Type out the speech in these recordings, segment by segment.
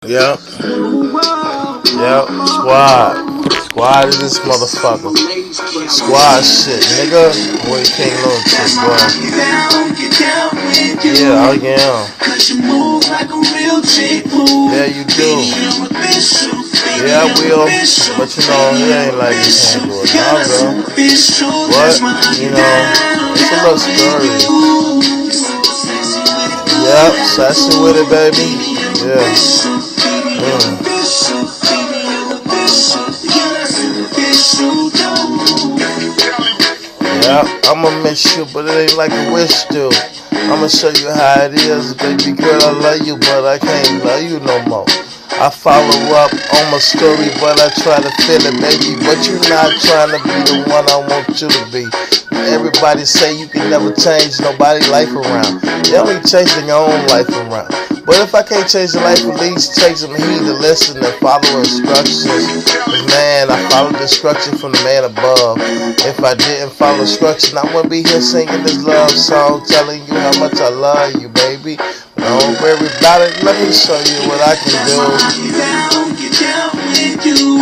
Yep. Yep. Squad. Squad is this motherfucker. Squad shit, nigga. Boy, you can't know shit, boy. Yeah, oh yeah. Yeah, you do. Yeah, I will. But you know, it ain't like you can't do it. Nah, bro. What? You know, it's a little story. Yep, sassy with it, baby. Yeah. Yeah, I'ma miss you, but it ain't like a wish to. I'ma show you how it is, baby girl. I love you, but I can't love you no more. I follow up on my story, but I try to feel it, baby. But you're not trying to be the one I want you to be. Everybody say you can never change nobody's life around. They only changing your own life around. But if I can't change the life, at least change them heed to listen and follow instructions. Cause man, I followed instruction from the man above. If I didn't follow instruction, I wouldn't be here singing this love song, telling you how much I love you, baby. But don't worry about it, let me show you what I can do. Get down with you.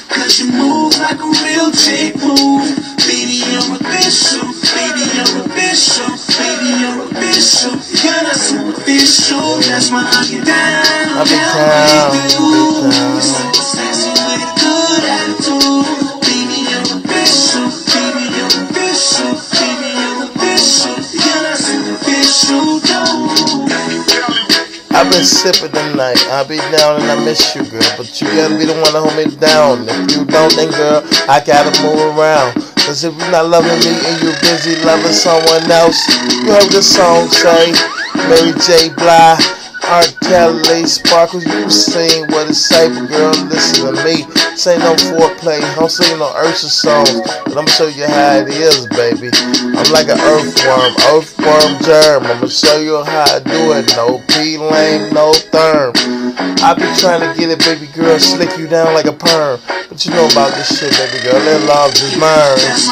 Cause you move like a real chick move. Baby, you're official. Baby, you're official. Baby, you're official. You're not superficial. That's why I get down. I be down. Sassy with a good attitude. Baby, you're official. Baby, you're official. Baby, you're official. You're not superficial. I've been sipping tonight, I'll be down and I miss you, girl. But you gotta be the one to hold me down. If you don't, then girl, I gotta move around. Cause if you're not loving me and you're busy loving someone else, you heard this song say, Mary J. Blige, R. Kelly, Sparkles, you seen what it say, but girl, listen to me. This ain't no foreplay, I don't sing no Usher songs, but I'ma show you how it is, baby. I'm like an earthworm germ. I'ma show you how I do it. No P lane, no therm. I be trying to get it, baby girl, slick you down like a perm. But you know about this shit, baby girl, that love just burns.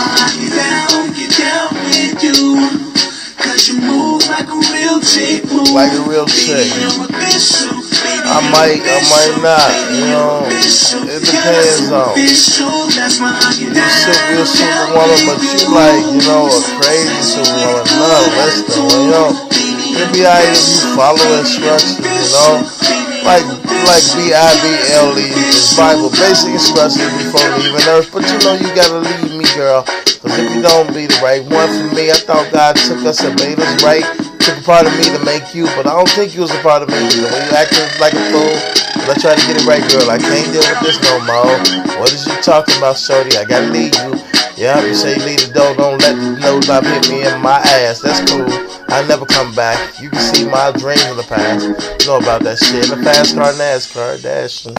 Get down with you. Cause you move like a real chick move. Like a real chick. I might not, you know. It depends on. You should be a superwoman, but you like, you know, a crazy superwoman. No, listen, you know. It'd be alright if you follow instructions, you know. Like Bible, is Bible, basic instructions before leaving earth. But you know you gotta leave me, girl. Cause if you don't be the right one for me, I thought God took us and made us right. Took a part of me to make you, but I don't think you was a part of me. The way you acting like a fool, but I try to get it right, girl. I can't deal with this no more. What is you talking about, shorty? I gotta leave you. Yeah, you say leave the door, don't let the nose not hit me in my ass. That's cool. I never come back. You can see my dreams in the past. You know about that shit. In the past car, NASCAR, dashing.